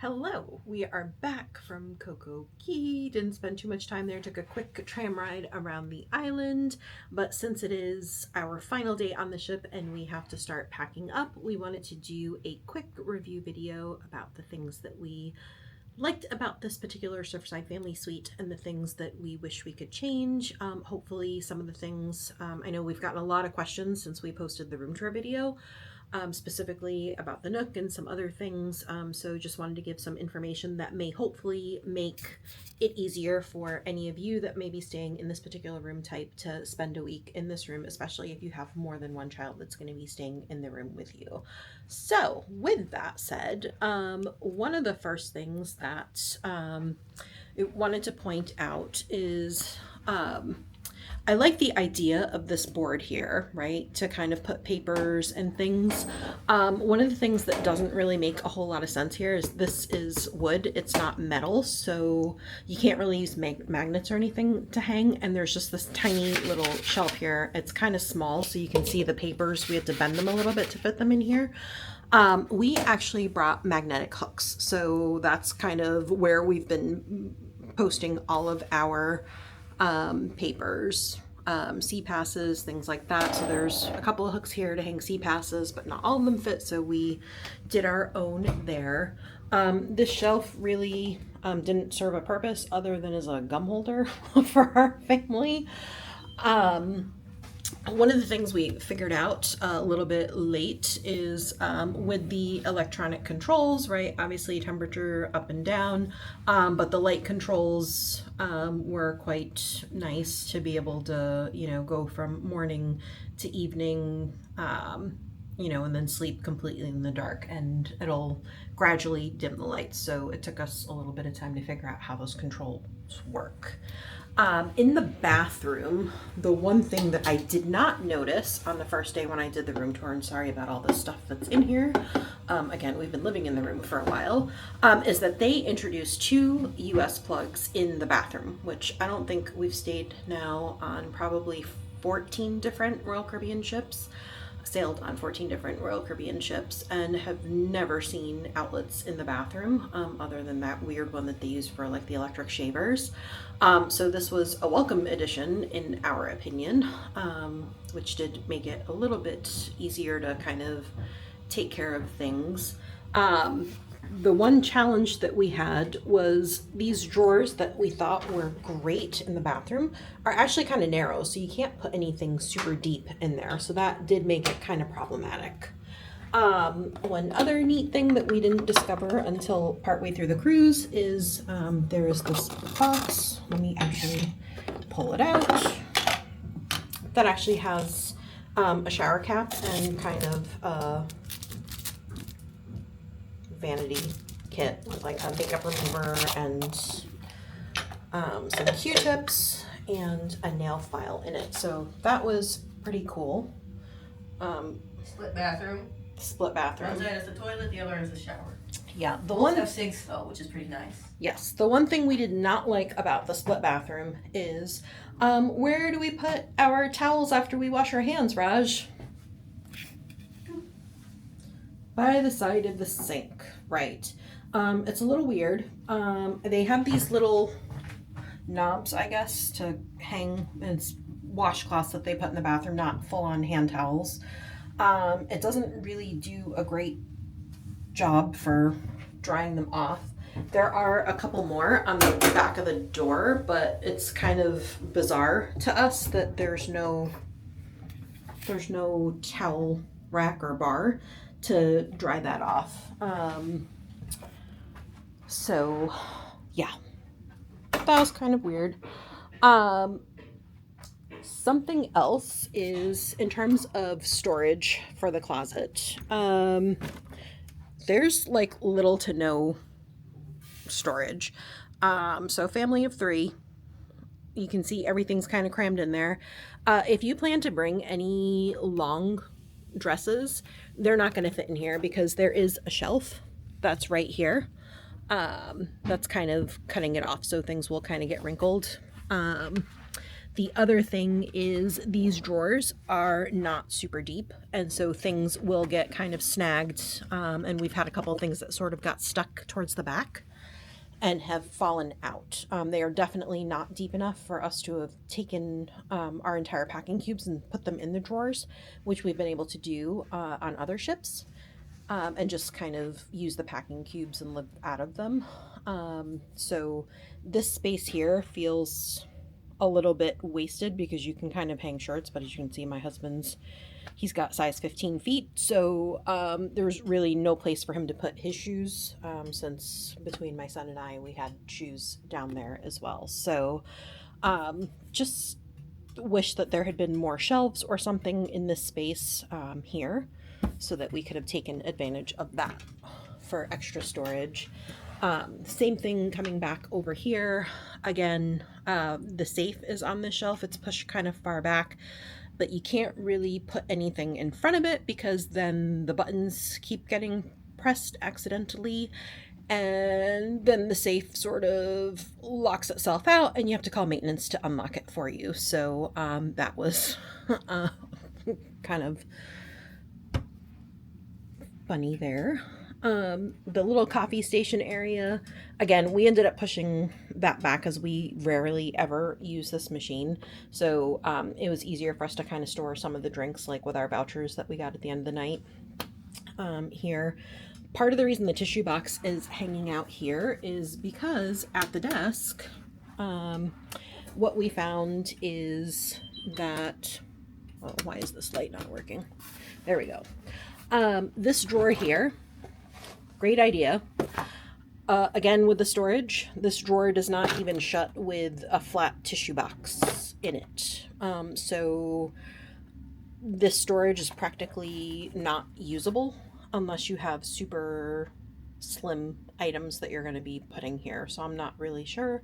Hello, we are back from Coco Key. Didn't spend too much time there, took a quick tram ride around the island, but since it is our final day on the ship and we have to start packing up, we wanted to do a quick review video about the things that we liked about this particular Surfside family suite and the things that we wish we could change. Hopefully some of the things, I know we've gotten a lot of questions since we posted the room tour video, specifically about the Nook and some other things. So just wanted to give some information that may hopefully make it easier for any of you that may be staying in this particular room type to spend a week in this room, especially if you have more than one child that's going to be staying in the room with you. So with that said, one of the first things that I wanted to point out is I like the idea of this board here, right? To kind of put papers and things. One of the things that doesn't really make a whole lot of sense here is this is wood, it's not metal, so you can't really use magnets or anything to hang, and there's just this tiny little shelf here. It's kind of small, so you can see the papers. We had to bend them a little bit to fit them in here. We actually brought magnetic hooks, so that's kind of where we've been posting all of our papers, sea passes, things like that. So there's a couple of hooks here to hang sea passes, but not all of them fit, so we did our own there. This shelf really didn't serve a purpose other than as a gum holder for our family. One of the things we figured out a little bit late is with the electronic controls, right? Obviously temperature up and down, but the light controls were quite nice to be able to, go from morning to evening, and then sleep completely in the dark, and it'll gradually dim the lights. So it took us a little bit of time to figure out how those controls work. In the bathroom, the one thing that I did not notice on the first day when I did the room tour, and sorry about all the stuff that's in here, again, we've been living in the room for a while, is that they introduced 2 US plugs in the bathroom, which I don't think we've stayed now on probably 14 different Royal Caribbean ships. Sailed on 14 different Royal Caribbean ships and have never seen outlets in the bathroom other than that weird one that they use for like the electric shavers. So this was a welcome addition in our opinion, which did make it a little bit easier to kind of take care of things. The one challenge that we had was these drawers that we thought were great in the bathroom are actually kind of narrow, so you can't put anything super deep in there. So that did make it kind of problematic. One other neat thing that we didn't discover until partway through the cruise is there is this box. Let me actually pull it out. That actually has a shower cap and kind of Vanity kit with like a makeup remover and some Q-tips and a nail file in it. So that was pretty cool. Split bathroom. Split bathroom. One side is the toilet, the other is the shower. Yeah, the Both one have sinks though, which is pretty nice. Yes, the one thing we did not like about the split bathroom is where do we put our towels after we wash our hands, Raj? By the side of the sink, right. It's a little weird. They have these little knobs, I guess, to hang. It's washcloths that they put in the bathroom, not full-on hand towels. It doesn't really do a great job for drying them off. There are a couple more on the back of the door, but it's kind of bizarre to us that there's no towel rack or bar to dry that off. So yeah, that was kind of weird. Something else is in terms of storage for the closet. There's like little to no storage. So family of 3, you can see everything's kind of crammed in there. If you plan to bring any long dresses, they're not going to fit in here because there is a shelf that's right here. That's kind of cutting it off, so things will kind of get wrinkled. The other thing is these drawers are not super deep, and so things will get kind of snagged, and we've had a couple of things that sort of got stuck towards the back and have fallen out. They are definitely not deep enough for us to have taken our entire packing cubes and put them in the drawers, which we've been able to do on other ships, and just kind of use the packing cubes and live out of them. So this space here feels a little bit wasted because you can kind of hang shirts, but as you can see, my husband's, he's got size 15 feet, so there's really no place for him to put his shoes, since between my son and I, we had shoes down there as well. So just wish that there had been more shelves or something in this space here, so that we could have taken advantage of that for extra storage. Same thing coming back over here. Again, the safe is on this shelf. It's pushed kind of far back, but you can't really put anything in front of it because then the buttons keep getting pressed accidentally, and then the safe sort of locks itself out and you have to call maintenance to unlock it for you. So that was kind of funny there. The little coffee station area, again, we ended up pushing that back as we rarely ever use this machine. So it was easier for us to kind of store some of the drinks, like with our vouchers that we got at the end of the night here. Part of the reason the tissue box is hanging out here is because at the desk, what we found is that, oh, why is this light not working? There we go. This drawer here, great idea. Again, with the storage, this drawer does not even shut with a flat tissue box in it. So this storage is practically not usable unless you have super slim items that you're going to be putting here. So I'm not really sure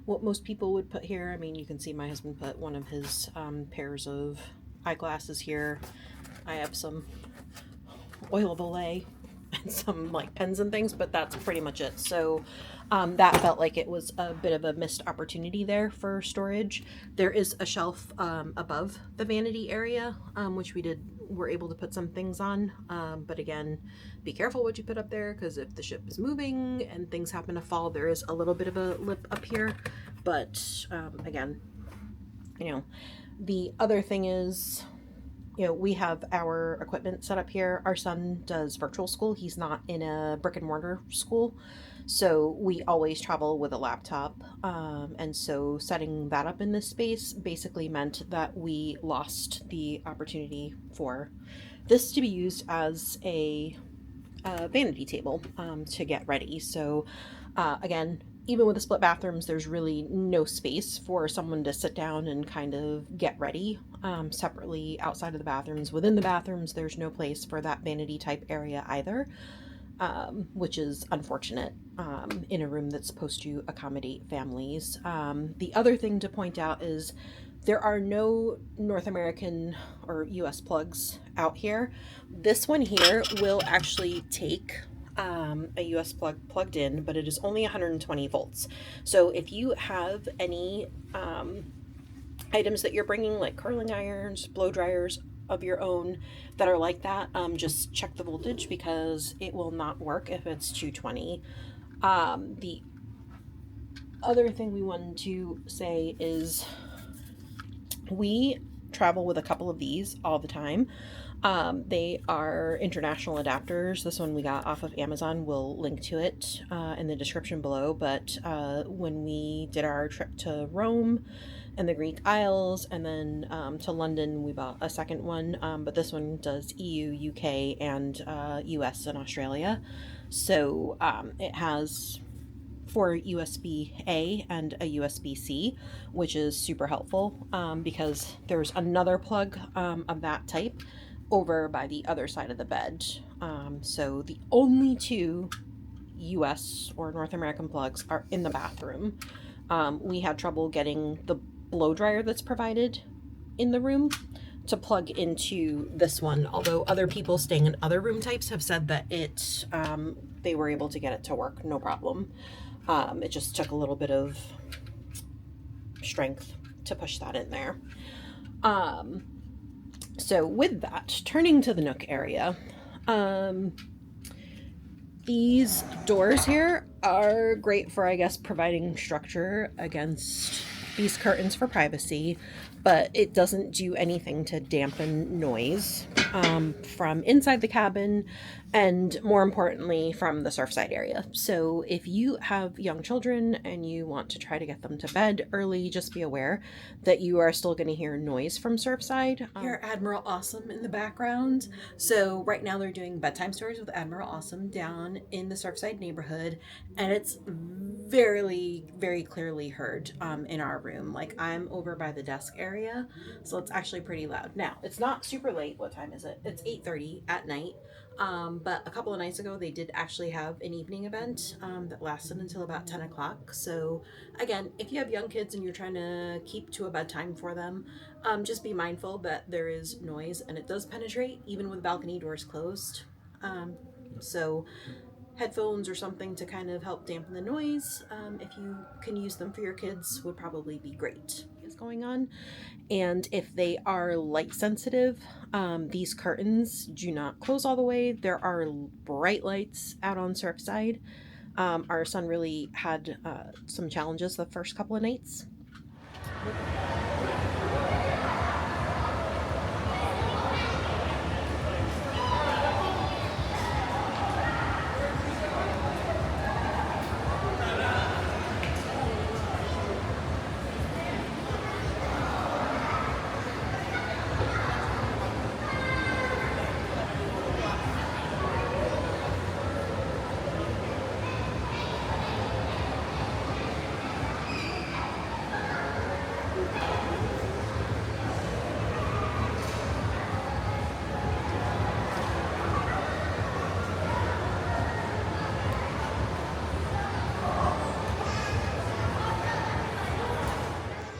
what most people would put here. I mean, you can see my husband put one of his pairs of eyeglasses here. I have some oil of Olay and some like pens and things, but that's pretty much it. So that felt like it was a bit of a missed opportunity there for storage. There is a shelf above the vanity area, which were able to put some things on. But again, be careful what you put up there, because if the ship is moving and things happen to fall, there is a little bit of a lip up here. But again, you know, the other thing is, you know, we have our equipment set up here. Our son does virtual school. He's not in a brick and mortar school. So we always travel with a laptop. And so setting that up in this space basically meant that we lost the opportunity for this to be used as a vanity table to get ready. So again, even with the split bathrooms, there's really no space for someone to sit down and kind of get ready separately outside of the bathrooms. Within the bathrooms, there's no place for that vanity type area either, which is unfortunate in a room that's supposed to accommodate families. The other thing to point out is there are no North American or US plugs out here. This one here will actually take a US plug plugged in, but it is only 120 volts. So if you have any items that you're bringing, like curling irons, blow dryers of your own that are like that, just check the voltage, because it will not work if it's 220. The other thing we wanted to say is we travel with a couple of these all the time. They are international adapters. This one we got off of Amazon. We'll link to it in the description below. But when we did our trip to Rome and the Greek Isles, and then to London, we bought a second one. But this one does EU, UK, and US and Australia. So it has 4 USB-A and a USB-C, which is super helpful because there's another plug of that type over by the other side of the bed. So the only 2 US or North American plugs are in the bathroom. We had trouble getting the blow dryer that's provided in the room to plug into this one, although other people staying in other room types have said that they were able to get it to work no problem. It just took a little bit of strength to push that in there. So with that, turning to the Nook area, these doors here are great for, I guess, providing structure against these curtains for privacy, but it doesn't do anything to dampen noise from inside the cabin, and more importantly, from the Surfside area. So if you have young children and you want to try to get them to bed early, just be aware that you are still going to hear noise from Surfside. Hear Admiral Awesome in the background. So right now they're doing bedtime stories with Admiral Awesome down in the Surfside neighborhood, and it's very clearly heard in our room. Like, I'm over by the desk area, so it's actually pretty loud. Now, it's not super late. What time is it? It's 8:30 at night. But a couple of nights ago, they did actually have an evening event that lasted until about 10 o'clock. So, again, if you have young kids and you're trying to keep to a bedtime for them, just be mindful that there is noise and it does penetrate even with balcony doors closed. So, headphones or something to kind of help dampen the noise, if you can use them for your kids, would probably be great. Is going on. And if they are light sensitive, these curtains do not close all the way. There are bright lights out on Surfside. Our son really had some challenges the first couple of nights.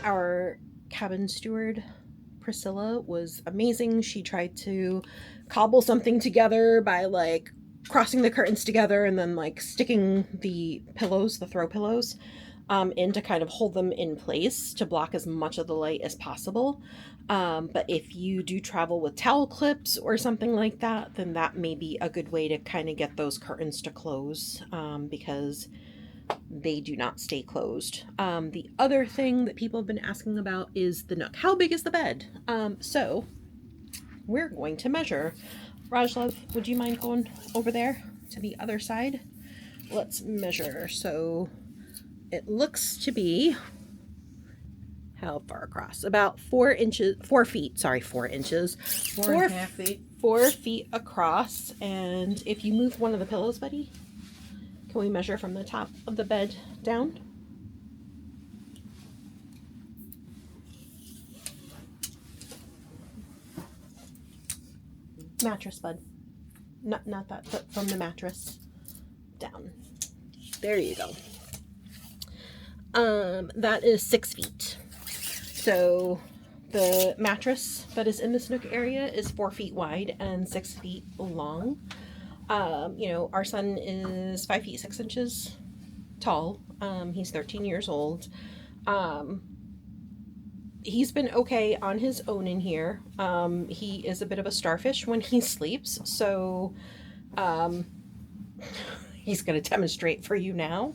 Our cabin steward, Priscilla, was amazing. She tried to cobble something together by like crossing the curtains together and then like sticking the pillows, the throw pillows, in to kind of hold them in place to block as much of the light as possible. But if you do travel with towel clips or something like that, then that may be a good way to kind of get those curtains to close, because they do not stay closed. The other thing that people have been asking about is the Nook. How big is the bed? So we're going to measure. Rajlove, would you mind going over there to the other side? Let's measure. So it looks to be, how far across? About 4 inches, 4 feet, sorry, 4 inches. 4.5 feet. 4 feet across. And if you move one of the pillows, buddy, can we measure from the top of the bed down? Mattress, bud. Not that, but from the mattress down. There you go. That is 6 feet. So the mattress that is in this Nook area is 4 feet wide and 6 feet long. Our son is 5 feet 6 inches tall. He's 13 years old. He's been okay on his own in here. He is a bit of a starfish when he sleeps, so he's going to demonstrate for you now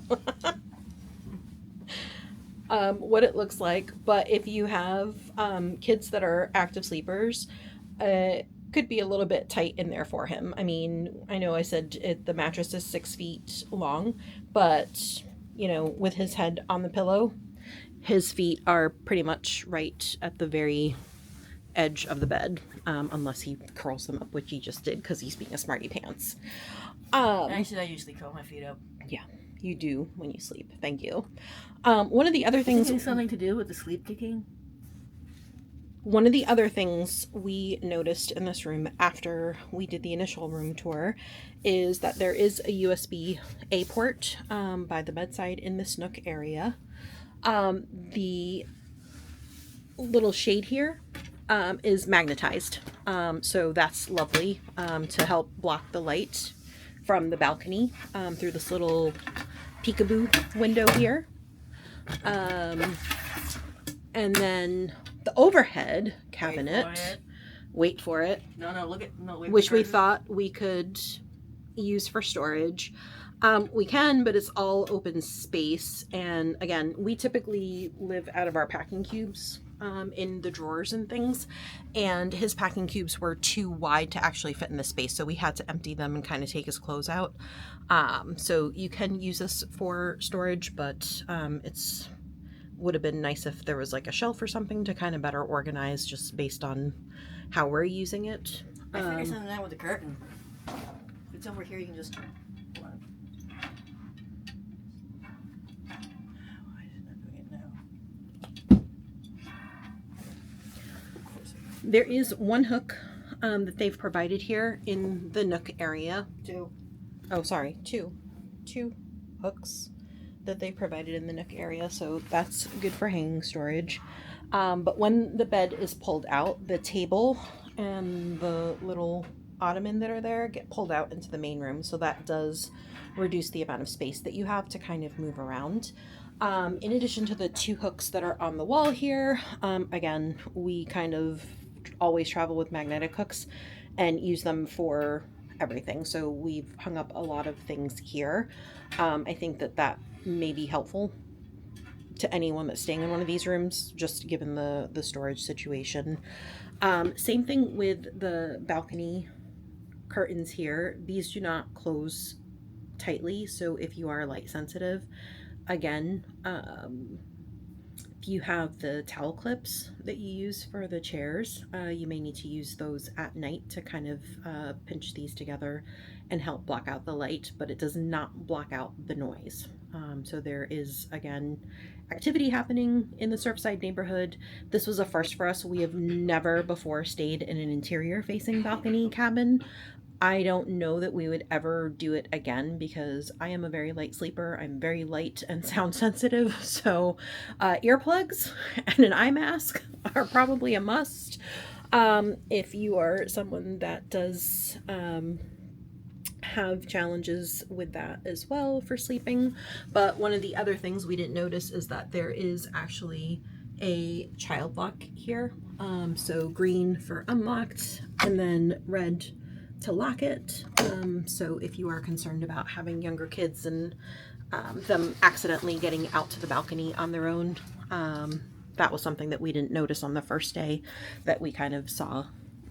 what it looks like. But if you have kids that are active sleepers, could be a little bit tight in there for him. I mean, I know I said the mattress is 6 feet long, but with his head on the pillow, his feet are pretty much right at the very edge of the bed, unless he curls them up, which he just did because he's being a smarty pants. Actually, I usually curl my feet up. Yeah, you do when you sleep. Thank you. One of the other things... Is it something to do with the sleep kicking? One of the other things we noticed in this room after we did the initial room tour is that there is a USB-A port by the bedside in this Nook area. The little shade here is magnetized, so that's lovely to help block the light from the balcony through this little peekaboo window here. And then the overhead cabinet. Wait for it. No, look at no. Which we thought we could use for storage. We can, but it's all open space. And again, we typically live out of our packing cubes in the drawers and things. And his packing cubes were too wide to actually fit in the space. So we had to empty them and kind of take his clothes out. So you can use this for storage, but it's would have been nice if there was like a shelf or something to kind of better organize just based on how we're using it. I figured something out with the curtain. If it's over here, you can just... Why is it not doing it now? There is one hook that they've provided here in the Nook area. Two hooks that they provided in the Nook area, so that's good for hanging storage. But when the bed is pulled out, the table and the little ottoman that are there get pulled out into the main room, so that does reduce the amount of space that you have to kind of move around. In addition to the two hooks that are on the wall here, again, we kind of always travel with magnetic hooks and use them for everything, so we've hung up a lot of things here. I think that may be helpful to anyone that's staying in one of these rooms, just given the storage situation. Same thing with the balcony curtains here. These do not close tightly, so if you are light sensitive, again, if you have the towel clips that you use for the chairs, you may need to use those at night to kind of pinch these together and help block out the light, but it does not block out the noise. So there is, again, activity happening in the Surfside neighborhood. This was a first for us. We have never before stayed in an interior facing balcony cabin. I don't know that we would ever do it again because I am a very light sleeper. I'm very light and sound sensitive. So earplugs and an eye mask are probably a must. If you are someone that does have challenges with that as well for sleeping. But one of the other things we didn't notice is that there is actually a child lock here. So green for unlocked and then red to lock it. So if you are concerned about having younger kids and them accidentally getting out to the balcony on their own, that was something that we didn't notice on the first day that we kind of saw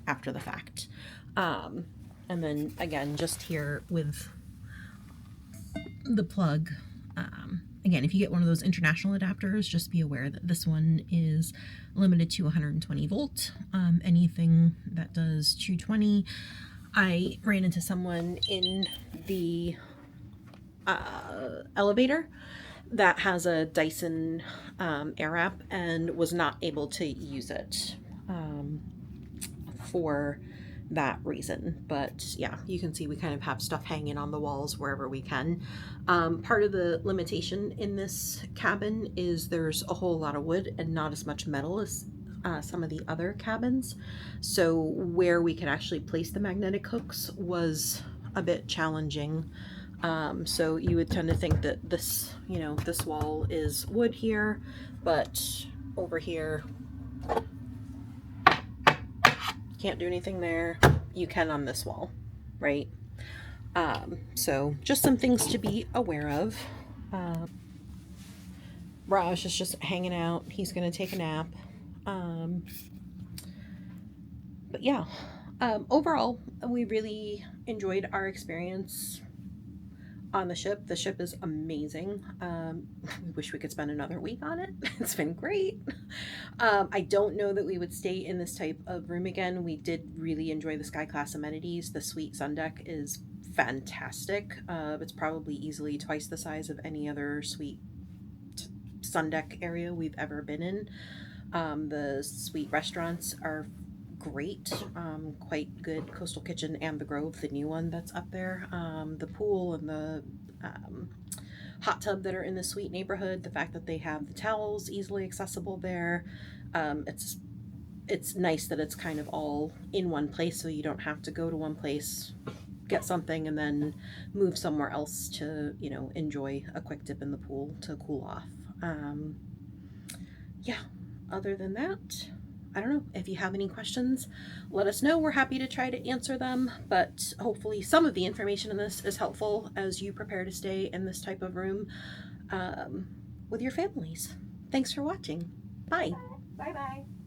after the fact. And then again, just here with the plug, again, if you get one of those international adapters, just be aware that this one is limited to 120 volt. Anything that does 220, I ran into someone in the elevator that has a Dyson Airwrap and was not able to use it for that reason. But yeah, you can see we kind of have stuff hanging on the walls wherever we can. Part of the limitation in this cabin is there's a whole lot of wood and not as much metal as some of the other cabins. So where we could actually place the magnetic hooks was a bit challenging. So you would tend to think that this, you know, this wall is wood here, but over here, can't do anything there. You can on this wall, right? So just some things to be aware of. Raj is just hanging out. He's going to take a nap. But yeah, overall, we really enjoyed our experience on the ship. The ship is amazing. We wish we could spend another week on it. It's been great. I don't know that we would stay in this type of room again. We did really enjoy the sky class amenities. The suite sun deck is fantastic. It's probably easily twice the size of any other suite sun deck area we've ever been in. The suite restaurants are great, quite good. Coastal Kitchen and the Grove, the new one that's up there. The pool and the hot tub that are in the suite neighborhood, the fact that they have the towels easily accessible there. It's nice that it's kind of all in one place, so you don't have to go to one place, get something, and then move somewhere else to, you know, enjoy a quick dip in the pool to cool off. Yeah. other than that, I don't know. If you have any questions, let us know. We're happy to try to answer them, but hopefully some of the information in this is helpful as you prepare to stay in this type of room with your families. Thanks for watching. Bye. Bye bye.